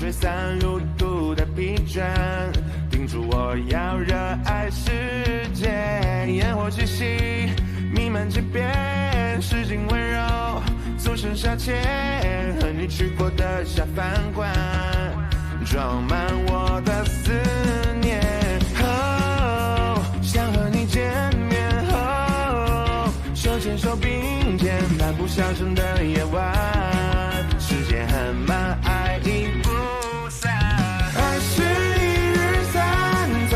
吹散路途的疲倦，叮嘱我要热爱世界。烟火气息弥漫街边，市井温柔俗生消遣，和你去过的下饭馆装满我的思念。想和你见面后，手牵手并肩漫步小城的夜晚，时间很慢，爱已不散。爱是一日三餐，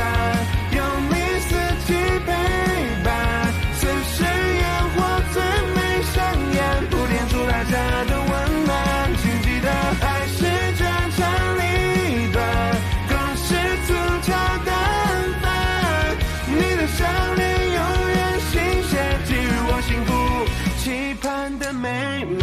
有你四季陪伴，此时烟火最美上演，铺垫出大家的温暖。请记得，爱是这场离别，更是粗糙淡饭。你的笑脸永远新鲜，给予我幸福期盼的美满。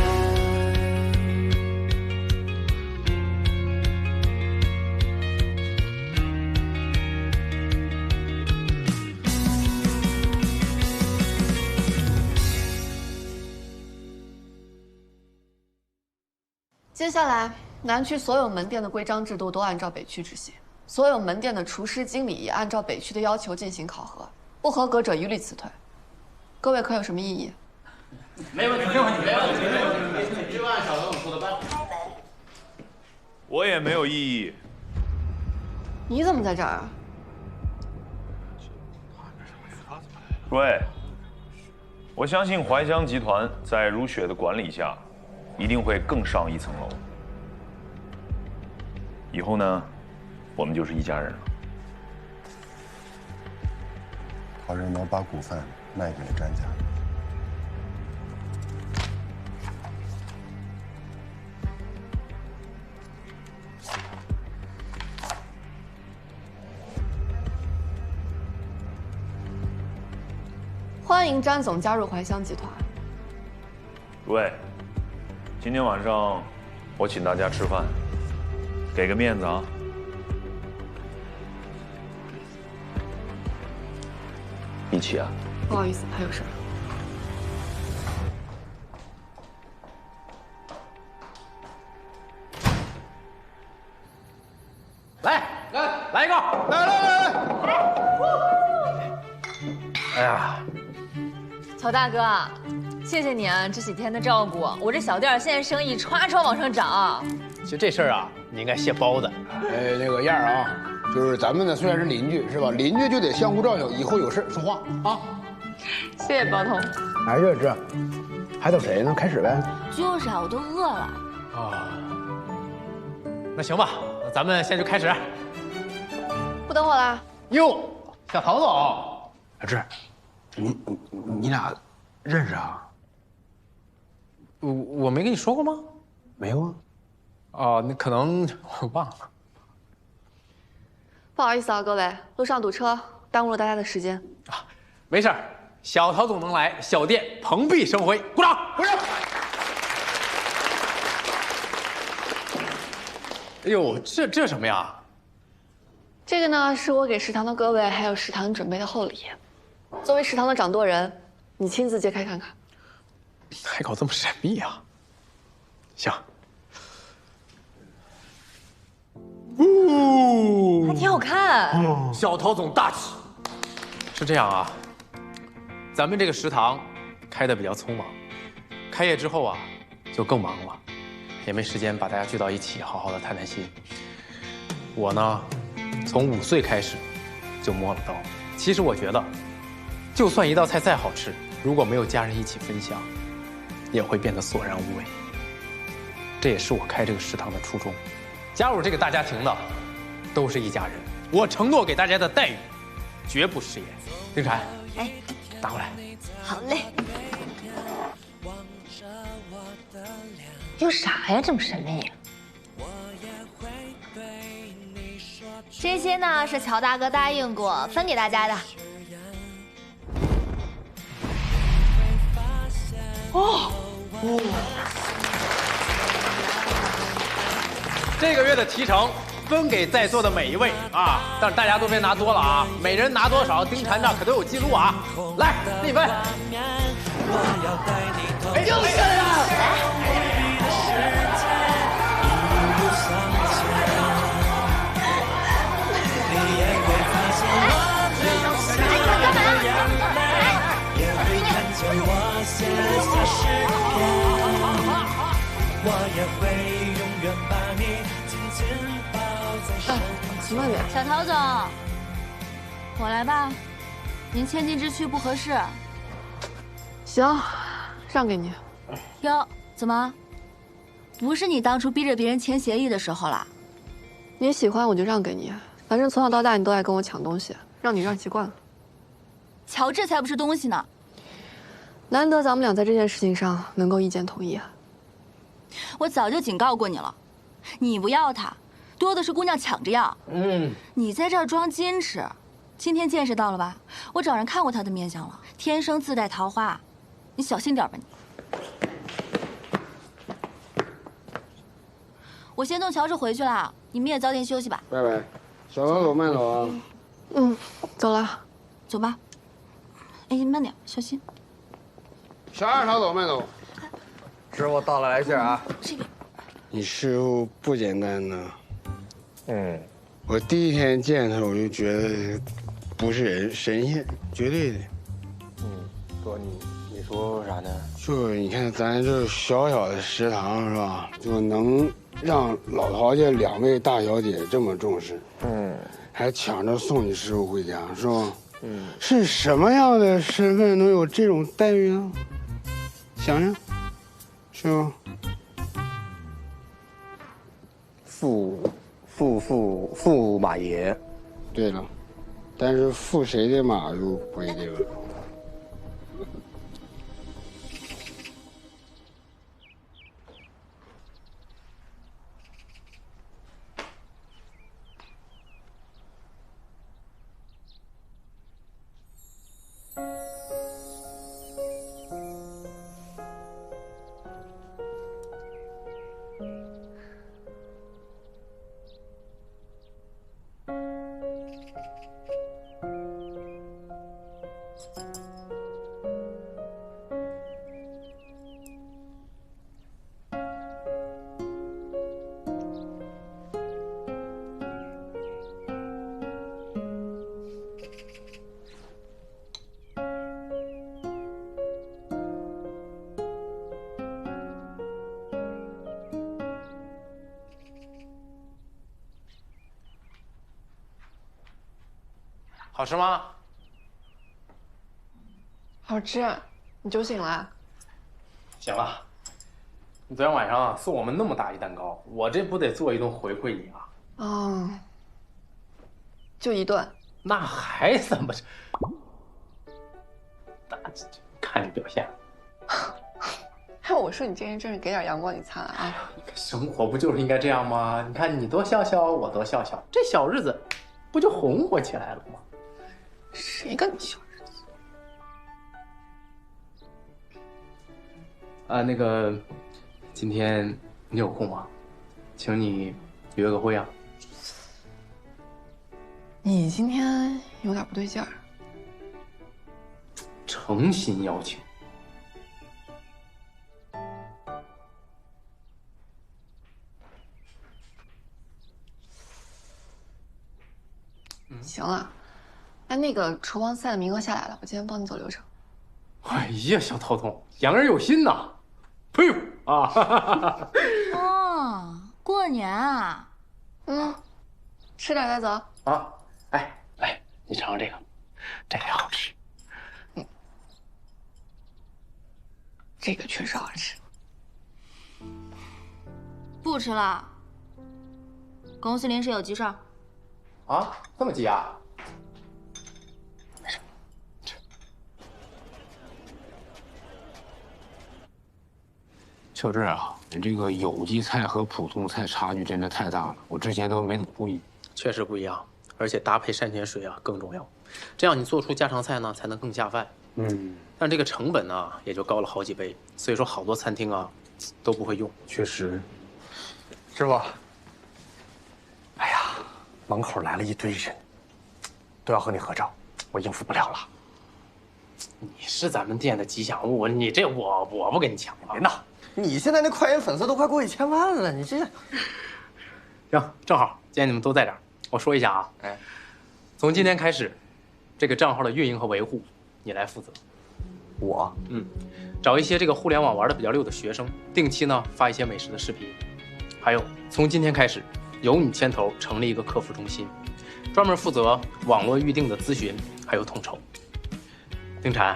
接下来，南区所有门店的规章制度都按照北区执行，所有门店的厨师、经理也按照北区的要求进行考核，不合格者一律辞退。各位可有什么异议？没问题，没问题，没问题，没问题，就按小龙说的办。我也没有异议。你怎么在这儿啊？喂，我相信怀香集团在如雪的管理下，一定会更上一层楼。以后呢，我们就是一家人了。好人能把股份卖给了詹家。欢迎詹总加入怀香集团。喂，今天晚上我请大家吃饭，给个面子啊。一起啊。不好意思，还有事儿。来一个，来！哎呀，乔大哥，谢谢你啊，这几天的照顾，我这小店现在生意唰唰往上涨。就这事儿啊，你应该谢包子。那个燕儿啊，就是咱们呢虽然是邻居是吧，邻居就得相互照应，以后有事说话啊。谢谢包通。哎，这还等谁呢？开始呗。就是啊，我都饿了。啊，那行吧，那咱们现在就开始。不等我啦。哟，小陶总。小志，你俩认识啊？我没跟你说过吗？没有啊。哦，那可能我忘了。不好意思啊，各位，路上堵车，耽误了大家的时间。啊，没事儿，小陶总能来，小店蓬荜生辉。鼓掌，鼓掌！哎呦，这什么呀？这个呢，是我给食堂的各位还有食堂准备的厚礼。作为食堂的掌舵人，你亲自揭开看看。还搞这么神秘啊？行。还挺好看。小陶总大气。是这样啊，咱们这个食堂开得比较匆忙，开业之后啊就更忙了，也没时间把大家聚到一起好好的谈谈心。我呢，从5岁开始就摸了刀。其实我觉得，就算一道菜再好吃，如果没有家人一起分享，也会变得索然无味。这也是我开这个食堂的初衷。加入这个大家庭的，都是一家人。我承诺给大家的待遇，绝不食言。丁婵，哎，拿过来。好嘞。有啥呀？这么神秘？这些呢是乔大哥答应过分给大家的。哦，这个月的提成分给在座的每一位啊，但是大家都别拿多了啊，每人拿多少，丁婵这可都有记录啊。来，立分。哎，就是啊！来。我也会永远把你紧紧抱在身边。慢点。小陶总，我来吧。您千金之躯不合适。行，让给你。哟，怎么？不是你当初逼着别人签协议的时候了？你喜欢我就让给你，反正从小到大你都爱跟我抢东西，让你让习惯了。乔治才不是东西呢。难得咱们俩在这件事情上能够意见统一啊。我早就警告过你了，你不要他，多的是姑娘抢着要。你在这儿装矜持，今天见识到了吧？我找人看过他的面相了，天生自带桃花，你小心点吧你。我先送乔治回去了，你们也早点休息吧。拜拜，小陶总慢走啊。走了。走吧。哎，慢点，小心。小二陶总慢走。师傅到了，来信啊。这边。你师傅不简单呢。我第一天见他，我就觉得不是人，神仙，绝对的。哥，你说啥呢？就你看咱这小小的食堂是吧，就能让老陶家2位大小姐这么重视，还抢着送你师傅回家，是吧？是什么样的身份能有这种待遇呢？想想，是吧？驸马爷。对了，但是驸谁的马就不一定了。好吃吗？好吃，你酒醒了？行了，你昨天晚上送我们那么大一蛋糕，我这不得做一顿回馈你啊？就一顿。那还怎么？看你表现。哎，我说你这人真是给点阳光你擦啊！生活不就是应该这样吗？你看你多笑笑，我多笑笑，这小日子不就红火起来了吗？谁跟你小日子？那个，今天你有空吗？请你约个会啊。你今天有点不对劲儿。诚心邀请。行了，哎，那个厨房赛的名额下来了，我今天帮你走流程。哎呀，小陶总，言而有信呐！呸啊！哦，过年啊？吃点再走。啊，哎，来，你尝尝这个，这个也好吃。这个确实好吃。不吃了。公司临时有急事儿。啊，这么急啊？没事，吃。小志啊，你这个有机菜和普通菜差距真的太大了，我之前都没怎么注意。确实不一样，而且搭配山泉水啊更重要，这样你做出家常菜呢才能更下饭。但这个成本呢也就高了好几倍，所以说好多餐厅啊都不会用。确实。师傅，哎呀，门口来了一堆人，都要和你合照，我应付不了了。你是咱们店的吉祥物，你这我不跟你抢了。别闹，你现在那快银粉丝都快过1000万了，你这……行，正好今天你们都在这儿，我说一下啊，从今天开始，这个账号的运营和维护你来负责。我，找一些这个互联网玩的比较溜的学生，定期呢发一些美食的视频。还有，从今天开始，由你牵头成立一个客服中心，专门负责网络预订的咨询还有统筹。丁婵，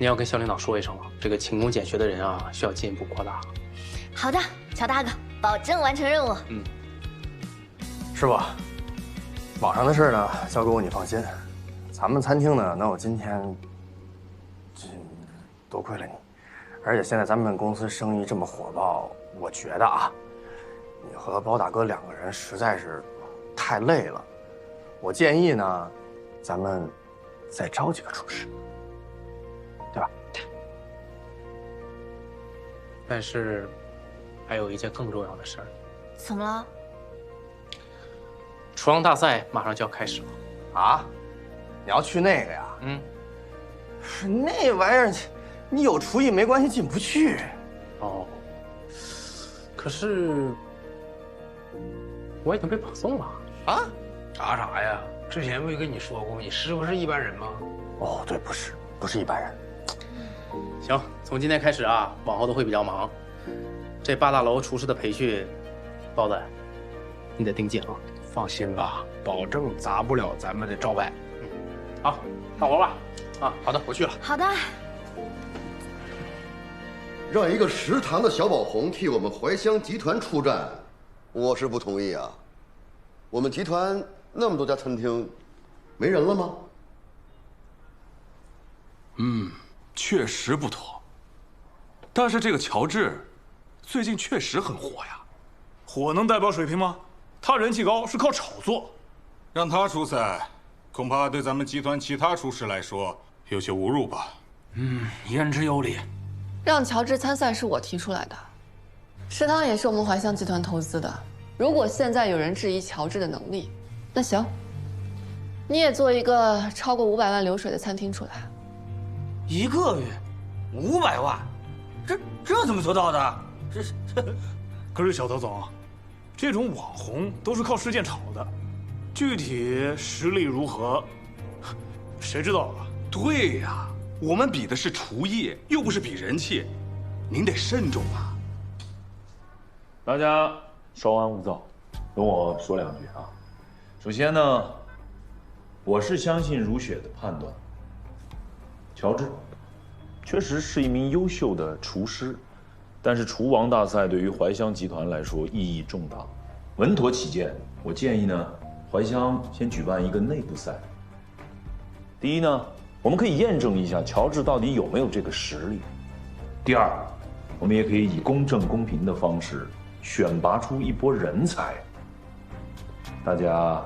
你要跟肖领导说一声了，这个勤工俭学的人啊，需要进一步扩大。好的，乔大哥，保证完成任务。师傅，网上的事呢，交给我你放心。咱们餐厅呢能有今天，这多亏了你。而且现在咱们公司生意这么火爆，我觉得啊，你和包大哥2个人实在是太累了。我建议呢，咱们再招几个厨师，对吧？但是，还有一件更重要的事儿，怎么了？厨王大赛马上就要开始了。啊？你要去那个呀？那玩意儿，你有厨艺没关系，进不去。哦。可是，我已经被保送了。啊？啥啥呀？之前不是跟你说过，你师傅是一般人吗？哦，对，不是一般人。行，从今天开始啊，往后都会比较忙。这8大楼厨师的培训，包子，你得盯紧了。放心吧，保证砸不了咱们的招牌。好，干活吧。啊，好的，我去了。好的。让一个食堂的小网红替我们怀香集团出战，我是不同意啊。我们集团那么多家餐厅，没人了吗？确实不妥。但是这个乔治，最近确实很火呀。火能代表水平吗？他人气高是靠炒作。让他出赛，恐怕对咱们集团其他厨师来说有些侮辱吧。言之有理。让乔治参赛是我提出来的，食堂也是我们怀香集团投资的。如果现在有人质疑乔治的能力，那行，你也做一个超过500万流水的餐厅出来。1个月500万，这怎么做到的？可是小陶总，这种网红都是靠事件炒的，具体实力如何，谁知道啊？对呀，我们比的是厨艺，又不是比人气，您得慎重啊。大家稍安勿躁，等我说2句啊。首先呢，我是相信如雪的判断。乔治确实是一名优秀的厨师，但是厨王大赛对于怀香集团来说意义重大。稳妥起见，我建议呢，怀香先举办一个内部赛。第一呢，我们可以验证一下乔治到底有没有这个实力。第二，我们也可以以公正公平的方式选拔出一波人才。大家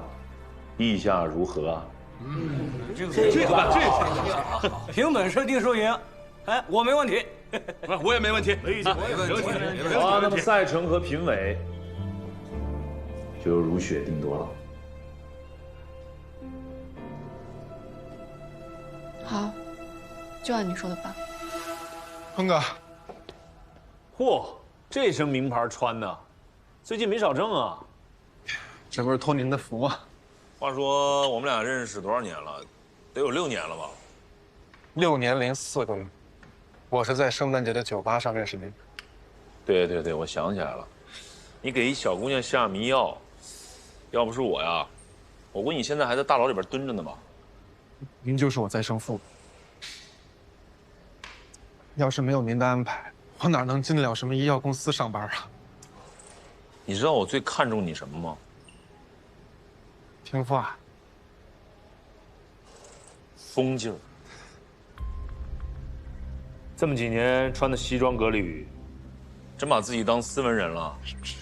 意下如何啊？这个凭本事定输赢。哎，我没问题，我也没问题，没意见，没问题。好啊，那么赛程和评委就由如雪定夺了。好，就按你说的办。鹏哥，嚯，这身名牌穿的，最近没少挣啊。这不是托您的福吗？话说我们俩认识多少年了？得有6年了吧？6年零4个月。我是在圣诞节的酒吧上认识您。对，我想起来了，你给一小姑娘下迷药，要不是我呀，我估计你现在还在大牢里边蹲着呢吧？您就是我再生父。要是没有您的安排，我哪能进得了什么医药公司上班啊？你知道我最看重你什么吗？听话。疯劲儿。这么几年穿的西装革履，真把自己当斯文人了。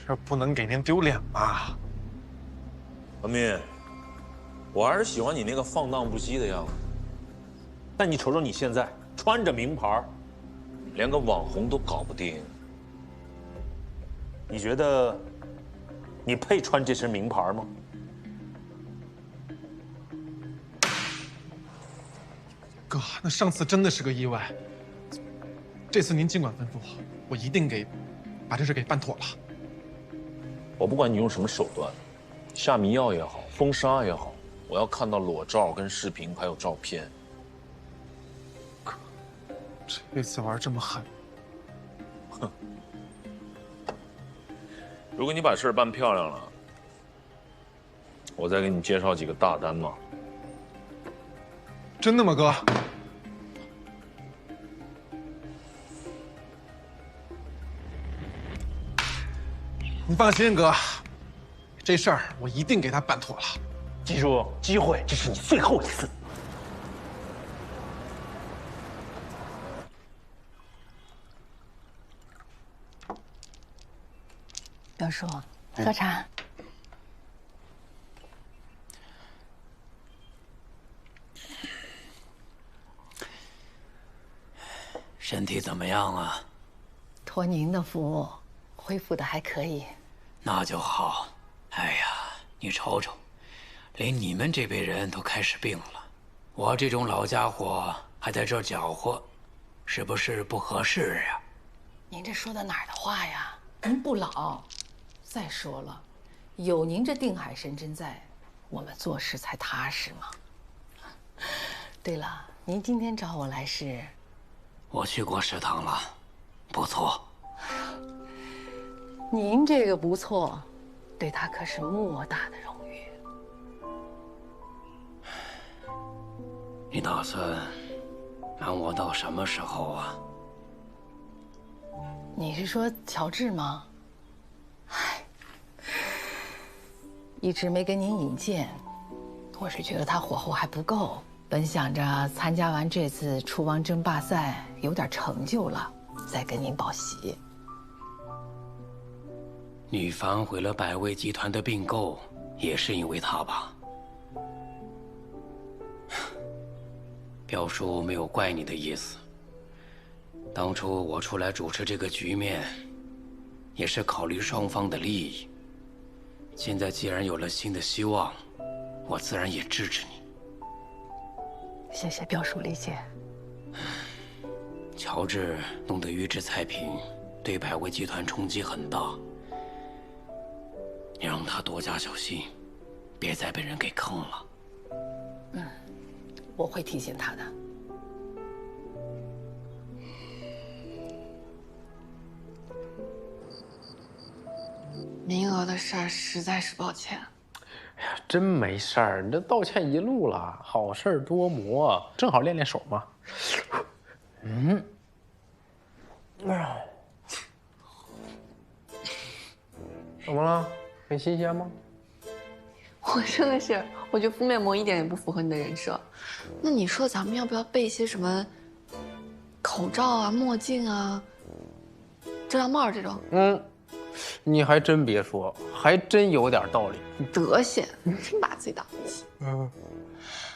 这不能给您丢脸吧？文斌，我还是喜欢你那个放荡不羁的样子。但你瞅瞅你现在穿着名牌，连个网红都搞不定。你觉得你配穿这身名牌吗？哥，那上次真的是个意外。这次您尽管吩咐我一定把这事给办妥了。我不管你用什么手段，下迷药也好，封杀也好，我要看到裸照跟视频还有照片。这次玩这么狠，哼！如果你把事儿办漂亮了，我再给你介绍几个大单嘛。真的吗，哥？你放心，哥，这事儿我一定给他办妥了。记住，机会这是你最后一次。表叔，喝茶。身体怎么样啊？托您的福，恢复的还可以。那就好。哎呀，你瞅瞅，连你们这辈人都开始病了，我这种老家伙还在这儿搅和，是不是不合适呀？您这说的哪儿的话呀？您不老。再说了，有您这定海神针在，我们做事才踏实嘛。对了，您今天找我来是？我去过食堂了，不错。您这个不错，对他可是莫大的荣誉。你打算瞒我到什么时候啊？你是说乔治吗？唉，一直没跟您引荐，我是觉得他火候还不够。本想着参加完这次厨王争霸赛有点成就了，再跟您报喜。你反悔了百味集团的并购，也是因为他吧？表叔没有怪你的意思。当初我出来主持这个局面，也是考虑双方的利益。现在既然有了新的希望，我自然也支持你。谢谢表叔理解。乔治弄得预制菜品对百味集团冲击很大，你让他多加小心，别再被人给坑了。我会提醒他的。名额的事儿实在是抱歉。哎呀，真没事儿，你这道歉一路了，好事儿多磨，正好练练手嘛。怎么了？很新鲜吗？我真的是，我觉得敷面膜一点也不符合你的人设。那你说咱们要不要备一些什么口罩啊、墨镜啊、遮阳帽这种？你还真别说，还真有点道理。德行，真把自己当不起。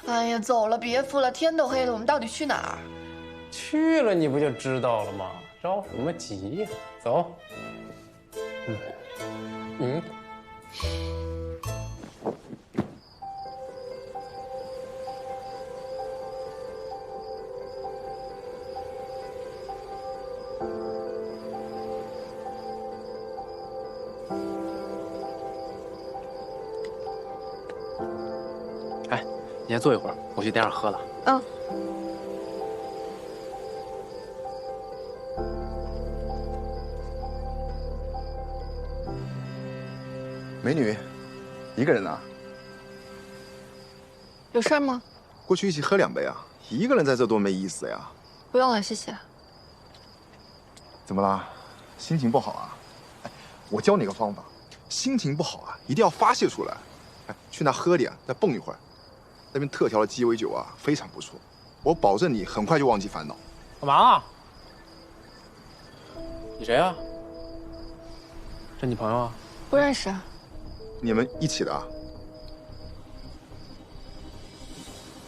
哎呀，走了，别敷了，天都黑了，我们到底去哪儿？去了你不就知道了吗？着什么急呀？走。哎，你先坐一会儿，我去点点喝的。美女，一个人啊？有事儿吗？过去一起喝2杯啊！一个人在这多没意思呀！不用了，谢谢。怎么啦？心情不好啊？哎，我教你个方法，心情不好啊，一定要发泄出来。哎，去那喝点，再蹦一会儿。那边特调的鸡尾酒啊，非常不错，我保证你很快就忘记烦恼。干嘛啊？你谁啊？这你朋友啊？不认识。你们一起的啊？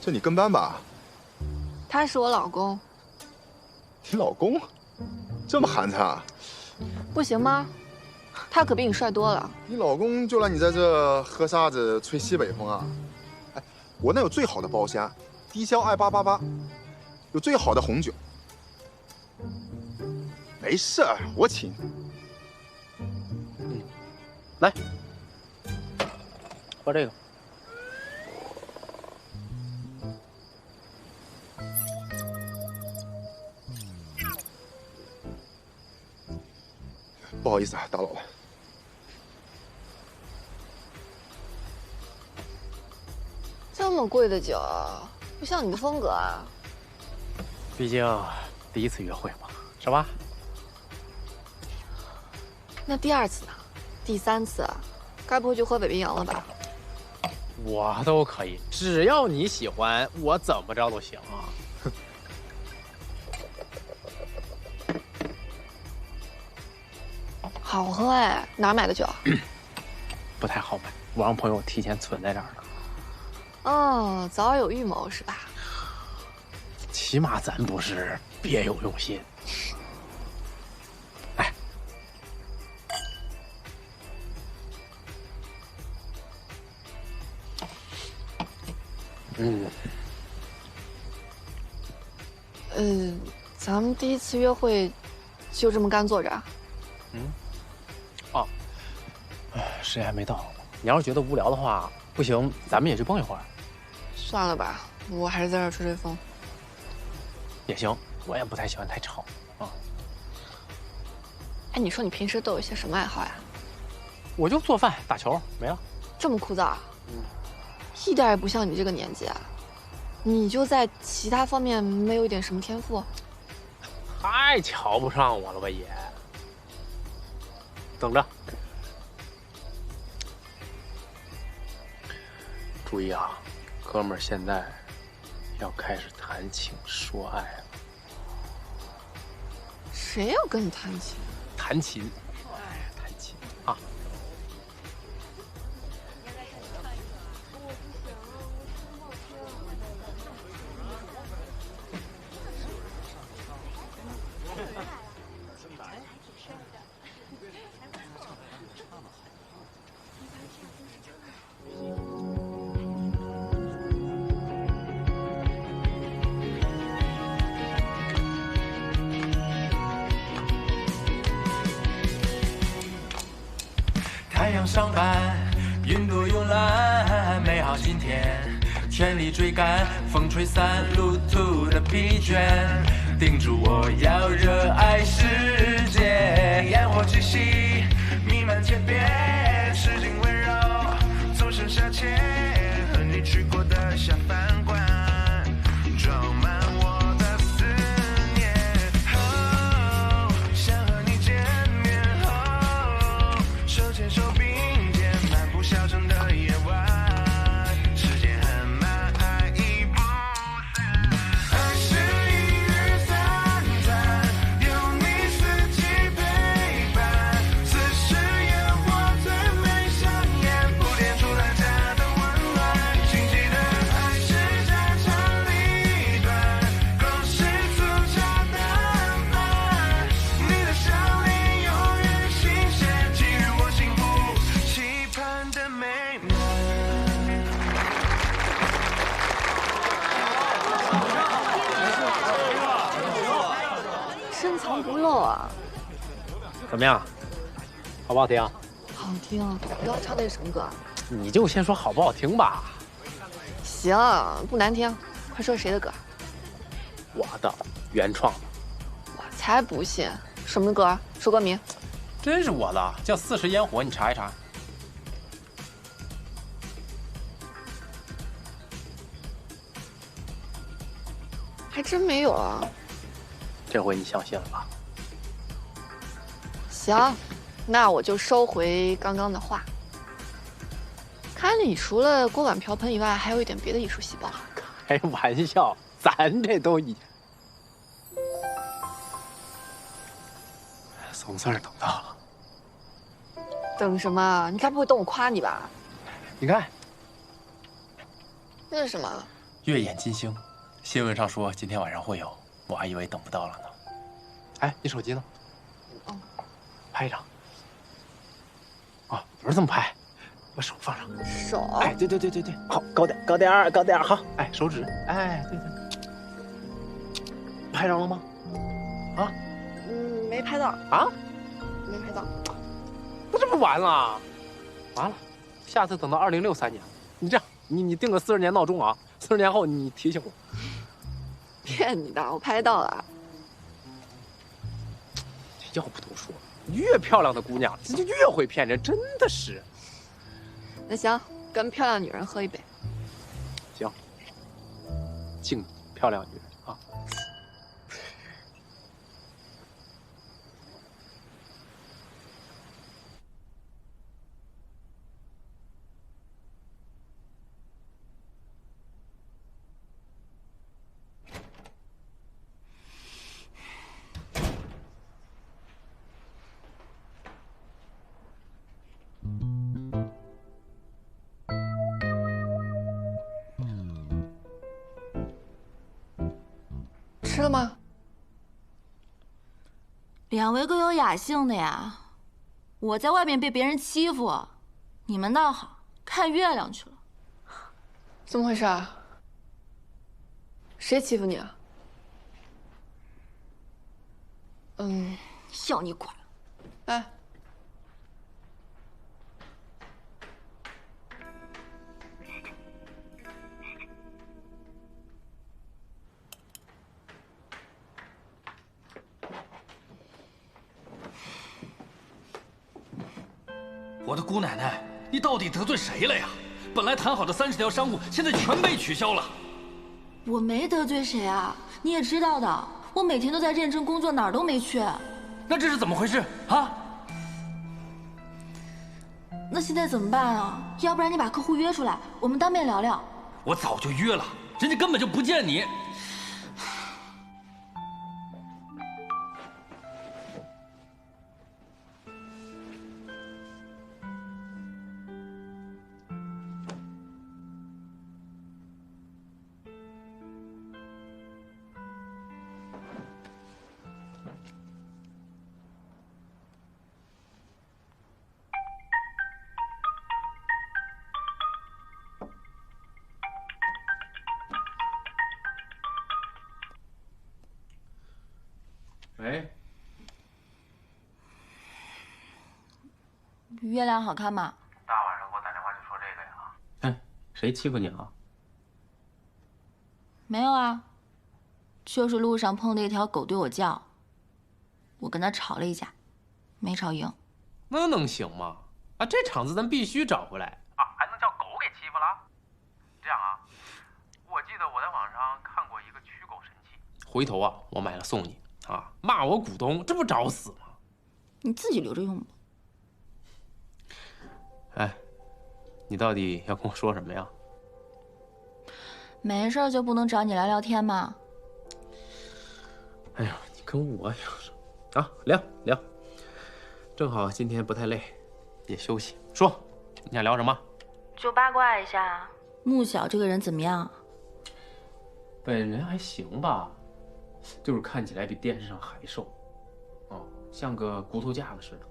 这你跟班吧？他是我老公。你老公？这么寒碜啊？不行吗？他可比你帅多了。你老公就让你在这喝沙子、吹西北风啊？哎，我那有最好的包厢，低消2888，有最好的红酒。没事儿，我请。来，喝这个。好意思啊，打扰了。这么贵的酒，不像你的风格啊。毕竟第一次约会嘛，是吧？那第2次呢？第3次，该不会就喝北冰洋了吧？我都可以，只要你喜欢，我怎么着都行啊。好喝哎，哪儿买的酒？不太好买，我让朋友提前存在这儿呢。哦，早有预谋是吧？起码咱不是别有用心。哎，咱们第1次约会就这么干坐着？哦，时间还没到。你要是觉得无聊的话，不行，咱们也去蹦一会儿。算了吧，我还是在这儿吹吹风。也行，我也不太喜欢太吵啊。哎，你说你平时都有一些什么爱好呀？我就做饭、打球，没了。这么枯燥？一点也不像你这个年纪啊！你就在其他方面没有一点什么天赋？太瞧不上我了吧也。等着，注意啊，哥们儿现在要开始谈情说爱了。谁要跟你弹琴？弹琴，弹琴啊！太阳上班，云朵慵懒，美好今天，全力追赶，风吹散路途的疲倦，叮嘱我要热爱世界，烟火气息弥漫天边，诗情温柔，纵身下前，和你去过的下饭馆，装满我的思念，想和你见面，手牵手并肩，漫步小城的夜晚，时间很慢，爱已不散。21日三餐，有你四季陪伴，此时烟火最美香烟，铺垫出大家的温暖。请记得爱是家长里短，共识粗茶淡饭，你的笑脸永远新鲜，给予我幸福期盼的美满。深藏不露啊！怎么样？好不好听？好听。你要唱的是什么歌？你就先说好不好听吧。行，不难听。快说谁的歌？我的原创的，我才不信。什么歌？说歌名。真是我的，叫《四时烟火》，你查一查。还真没有啊。这回你相信了吧？行，那我就收回刚刚的话。看来你除了锅碗瓢盆以外，还有一点别的艺术细胞。开玩笑，咱这都已总算是等到了。等什么？你该不会等我夸你吧？你看，那是什么？月眼金星，新闻上说今天晚上会有，我还以为等不到了呢。哎，你手机呢？哦，拍一张。啊，不是这么拍，把手放上。手？哎，对对对对对，好，高点，高点儿，高点儿，好。哎，手指，哎，对对。拍着了吗？啊？没拍到。啊？没拍到。那这不完了？完了，下次等到2063年，你这样，你定个40年闹钟啊，40年后你提醒我。骗你的，我拍到了。要不都说越漂亮的姑娘，这就越会骗人，真的是。那行，跟漂亮女人喝一杯。行，敬漂亮女人啊。吃了吗？两位各有雅兴的呀。我在外面被别人欺负，你们倒好，看月亮去了。怎么回事啊？谁欺负你啊？要你管！哎，我的姑奶奶，你到底得罪谁了呀？本来谈好的30条商务，现在全被取消了。我没得罪谁啊，你也知道的，我每天都在认真工作，哪儿都没去。那这是怎么回事啊？那现在怎么办啊？要不然你把客户约出来，我们当面聊聊。我早就约了，人家根本就不见你。喂，月亮好看吗？大晚上给我打电话就说这个呀？哎，谁欺负你了？没有啊，就是路上碰到一条狗对我叫，我跟它吵了一架，没吵赢。那能行吗？啊，这场子咱必须找回来啊，还能叫狗给欺负了？这样啊，我记得我在网上看过一个驱狗神器，回头啊，我买了送你啊！骂我股东，这不找死吗？你自己留着用吧。哎，你到底要跟我说什么呀？没事就不能找你聊聊天吗？哎呀，你跟我有什么啊？聊聊，正好今天不太累，也休息。说，你想聊什么？就八卦一下，穆晓这个人怎么样？本人还行吧，就是看起来比电视上还瘦，哦，像个骨头架子似的。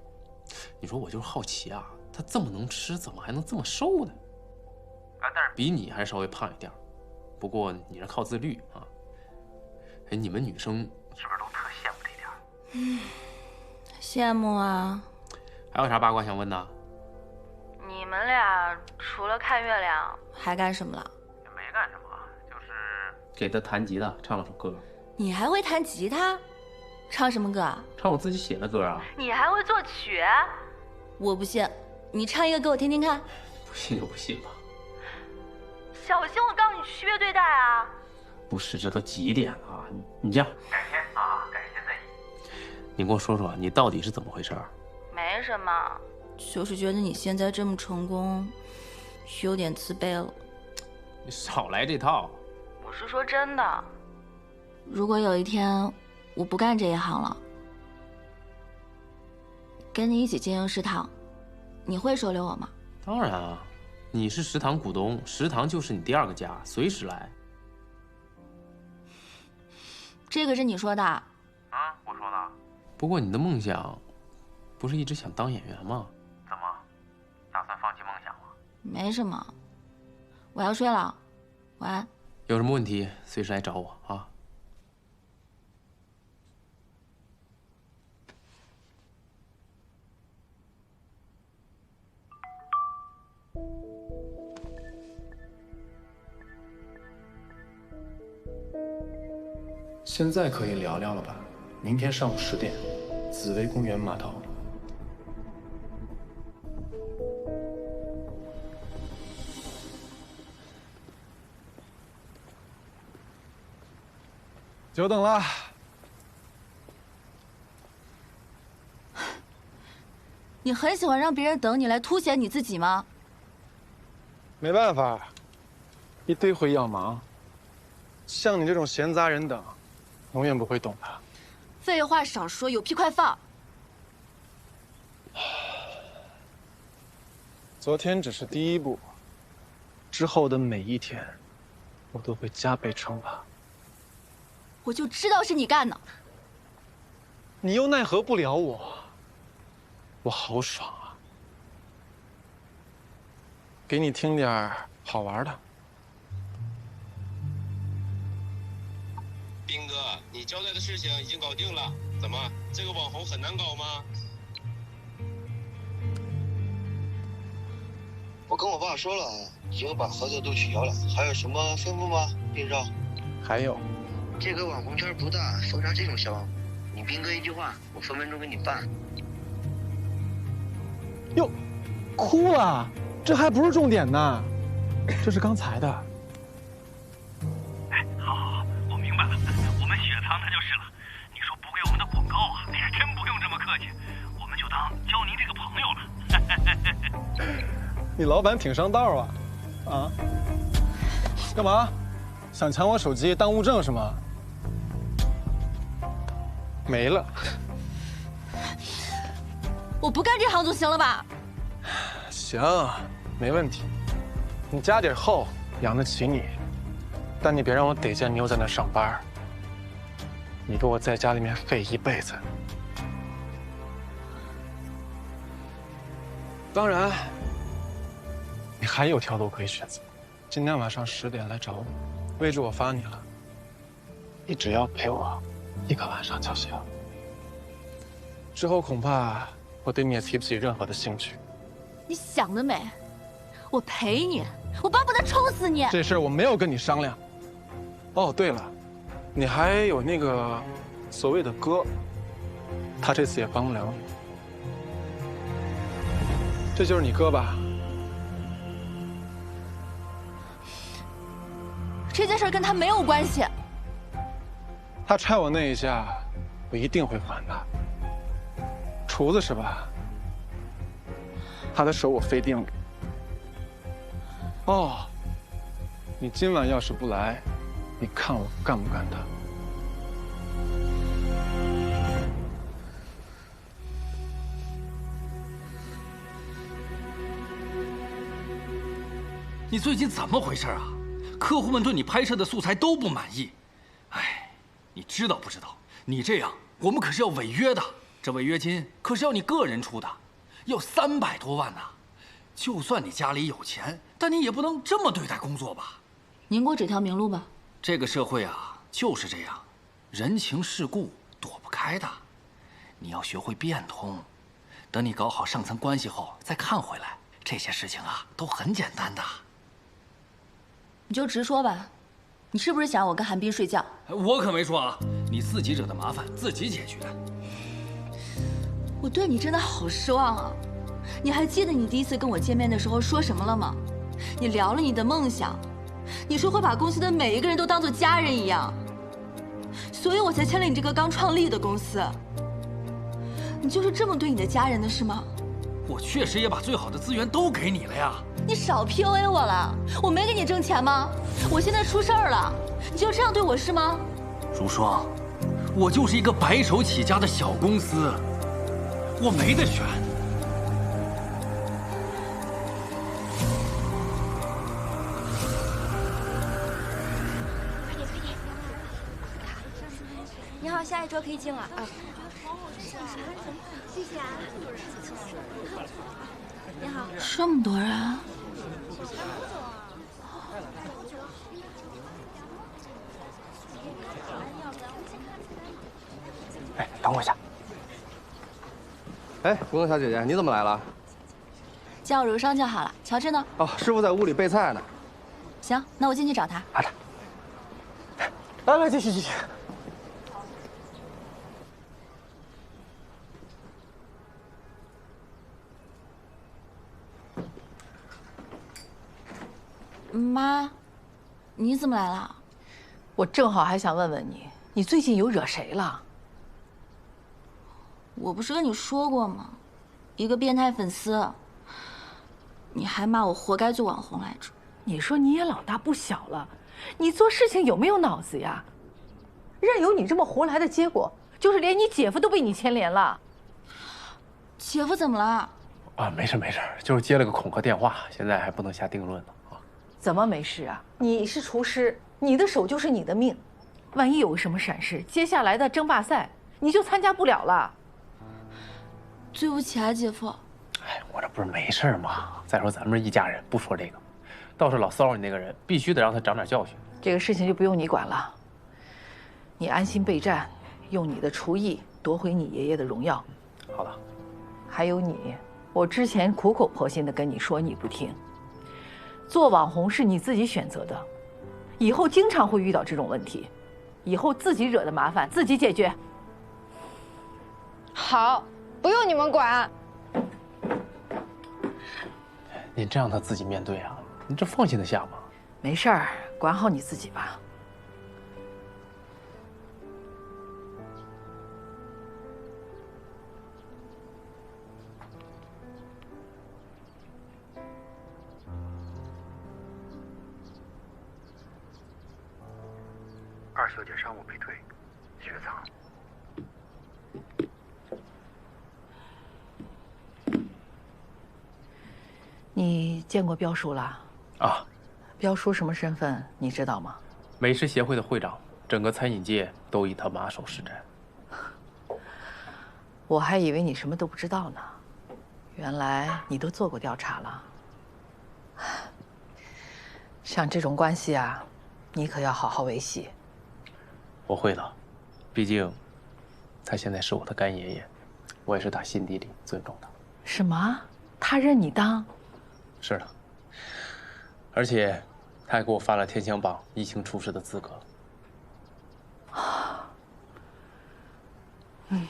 你说我就是好奇啊，他这么能吃，怎么还能这么瘦呢？啊，但是比你还稍微胖一点，不过你是靠自律啊。哎，你们女生是不是都特羡慕这点？羡慕啊。还有啥八卦想问的？你们俩除了看月亮还干什么了？也没干什么，就是给他弹吉他，唱了首歌。你还会弹吉他？唱什么歌啊？唱我自己写的歌啊。你还会作曲？我不信，你唱一个给我听听看。不信就不信吧。小心我告你区别对待啊！不是，这都几点了？你这样，改天啊，改天再议。你跟我说说，你到底是怎么回事？没什么，就是觉得你现在这么成功，有点自卑了。你少来这套。我是说真的，如果有一天我不干这一行了，跟你一起经营食堂，你会收留我吗？当然啊，你是食堂股东，食堂就是你第二个家，随时来。这个是你说的？啊，我说的。不过你的梦想，不是一直想当演员吗？怎么，打算放弃梦想了？没什么，我要睡了，晚安。有什么问题随时来找我啊。现在可以聊聊了吧？明天上午10点，紫薇公园码头。久等了。你很喜欢让别人等你来凸显你自己吗？没办法，一堆会要忙。像你这种闲杂人等，永远不会懂的。废话少说，有屁快放！昨天只是第一步，之后的每一天，我都会加倍惩罚。我就知道是你干的。你又奈何不了我，我好爽啊！给你听点好玩的。兵哥，你交代的事情已经搞定了，怎么这个网红很难搞吗？我跟我爸说了，已经把合作都取消了。还有什么吩咐吗，丁少？还有，这个网红圈不大，封杀这种小网红，你兵哥一句话，我分分钟给你办。哟，哭了，这还不是重点呢，这是刚才的。哎，好，我明白了，我们雪藏它就是了。你说补给我们的广告啊，哎呀，真不用这么客气，我们就当交您这个朋友了。你老板挺上道啊，啊？干嘛？想抢我手机当物证是吗？没了。我不干这行总行了吧？行，没问题。你家底厚，养得起你，但你别让我逮见你又在那上班。你给我在家里面废一辈子。当然，你还有条路可以选择。今天晚上10点来找我，位置我发你了。你只要陪我1个晚上就行。之后恐怕我对你也提不起任何的兴趣。你想得美！我陪你，我巴不得抽死你！这事儿我没有跟你商量。哦，对了，你还有那个所谓的哥，他这次也帮不了你。这就是你哥吧？这件事跟他没有关系。他踹我那一下，我一定会还的。厨子是吧？他的手我非定了。哦，你今晚要是不来，你看我干不干他？你最近怎么回事啊？客户们对你拍摄的素材都不满意。哎，你知道不知道？你这样，我们可是要违约的。这违约金可是要你个人出的，要300多万呢。就算你家里有钱，但你也不能这么对待工作吧？您给我指条明路吧。这个社会啊，就是这样，人情世故躲不开的。你要学会变通，等你搞好上层关系后再看回来，这些事情啊都很简单的。你就直说吧，你是不是想我跟韩冰睡觉？我可没说啊，你自己惹的麻烦自己解决。我对你真的好失望啊！你还记得你第一次跟我见面的时候说什么了吗？你聊了你的梦想，你说会把公司的每一个人都当做家人一样，所以我才签了你这个刚创立的公司。你就是这么对你的家人的是吗？我确实也把最好的资源都给你了呀。你少 PUA 我了，我没给你挣钱吗？我现在出事儿了，你就这样对我是吗？如霜，我就是一个白手起家的小公司，我没得选。你好，下一桌可以进了啊。谢谢啊。你好。这么多人。哎，等我一下。哎，工作小姐姐，你怎么来了？叫如霜就好了。乔治呢？哦，师傅在屋里备菜呢。行，那我进去找他。好的。来来，继续继续。妈，你怎么来了？我正好还想问问你，你最近有惹谁了？我不是跟你说过吗？一个变态粉丝。你还骂我活该做网红来着。你说你也老大不小了，你做事情有没有脑子呀？任由你这么胡来的结果，就是连你姐夫都被你牵连了。姐夫怎么了？啊，没事没事，就是接了个恐吓电话，现在还不能下定论呢。啊，怎么没事啊？你是厨师，你的手就是你的命，万一有个什么闪失，接下来的争霸赛你就参加不了了。对不起啊，姐夫。哎，我这不是没事吗？再说咱们是一家人，不说这个。倒是老骚扰你那个人，必须得让他长点教训。这个事情就不用你管了，你安心备战，用你的厨艺夺回你爷爷的荣耀。好的。还有你，我之前苦口婆心的跟你说，你不听。做网红是你自己选择的，以后经常会遇到这种问题，以后自己惹的麻烦自己解决。好，不用你们管。你这让他自己面对啊，你这放心得下吗？没事儿，管好你自己吧。二小姐伤我被退，雪藏。你见过彪叔了？啊，彪叔什么身份你知道吗？美食协会的会长，整个餐饮界都以他马首是瞻。我还以为你什么都不知道呢，原来你都做过调查了。像这种关系啊，你可要好好维系。我会的，毕竟他现在是我的干爷爷，我也是他心底里尊重的。什么？他认你当？是的，而且他还给我发了天香榜一星厨师的资格。嗯。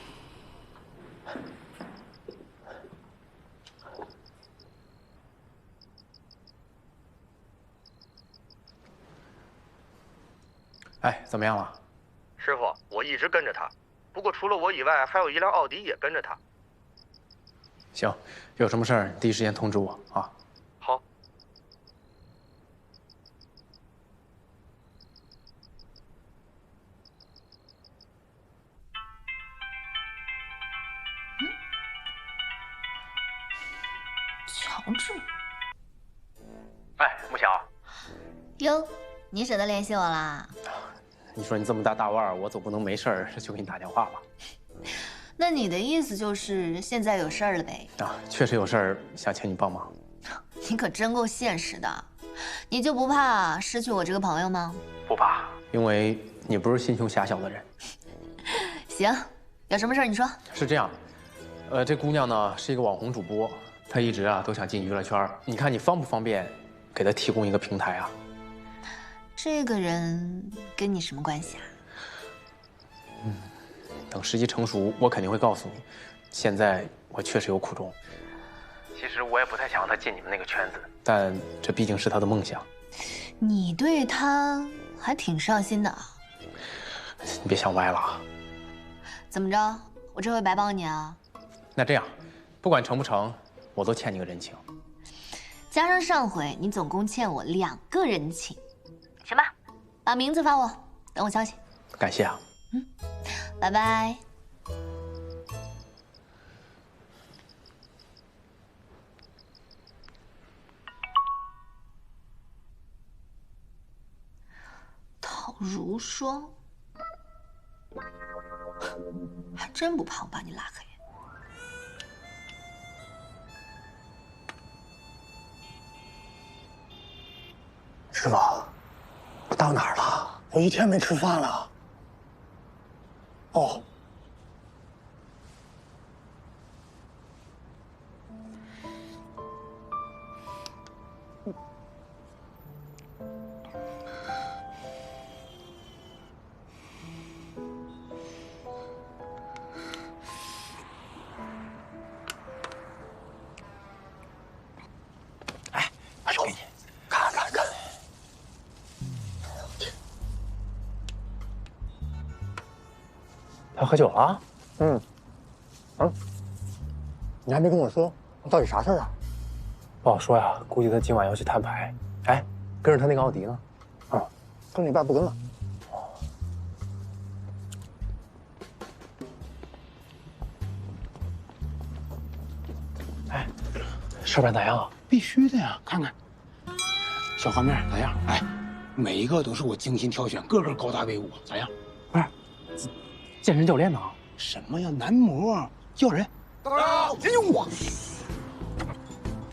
哎，怎么样了？师傅，我一直跟着他，不过除了我以外，还有一辆奥迪也跟着他。行，有什么事儿第一时间通知我啊。好。乔治。哎，穆晓。哟，你舍得联系我啦？你说你这么大腕儿，我总不能没事儿就给你打电话吧？那你的意思就是现在有事儿了呗？啊，确实有事儿想请你帮忙。你可真够现实的，你就不怕失去我这个朋友吗？不怕，因为你不是心胸狭小的人。行，有什么事儿你说。是这样，这姑娘呢是一个网红主播，她一直啊都想进娱乐圈，你看你方不方便给她提供一个平台啊？这个人跟你什么关系啊？等时机成熟，我肯定会告诉你。现在我确实有苦衷。其实我也不太想让他进你们那个圈子，但这毕竟是他的梦想。你对他还挺上心的啊。你别想歪了啊。怎么着？我这回白帮你啊？那这样，不管成不成，我都欠你个人情。加上上回你总共欠我2个人情。行吧，把名字发我，等我消息。感谢啊。拜拜。陶如霜，还真不怕我把你拉黑。师傅，我到哪儿了？我1天没吃饭了。哦。哎，给你，看看看。他喝酒了？你还没跟我说，到底啥事儿啊？不好说呀，估计他今晚要去摊牌。哎，跟着他那个奥迪呢？跟了一半不跟了。哎，上班咋样啊？必须的呀，看看小画面咋样？哎，每一个都是我精心挑选，个个高大威武，咋样？不是，健身教练呢？什么呀，男模叫人。哎呦我！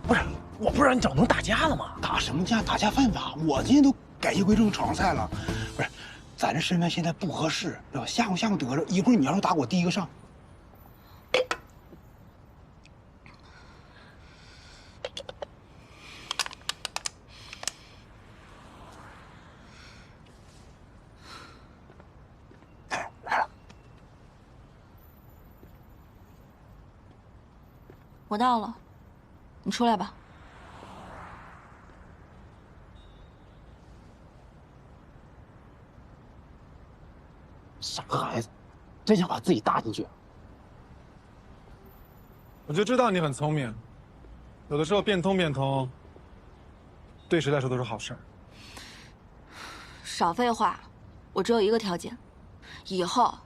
不是，我不是让你找能打架的吗？打什么架？打架犯法！我今天都改邪归正，炒上菜了。不是，咱这身份现在不合适，知道吧？吓唬吓唬得了。一会儿你要是打我，第一个上。我到了，你出来吧。傻孩子，真想把自己搭进去。我就知道你很聪明，有的时候变通，对谁来说都是好事儿。少废话，我只有一个条件，以后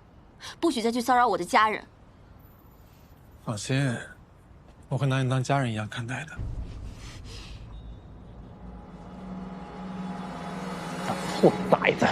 不许再去骚扰我的家人。放心，我会拿你当家人一样看待的。臭崽子！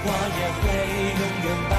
我也会永远把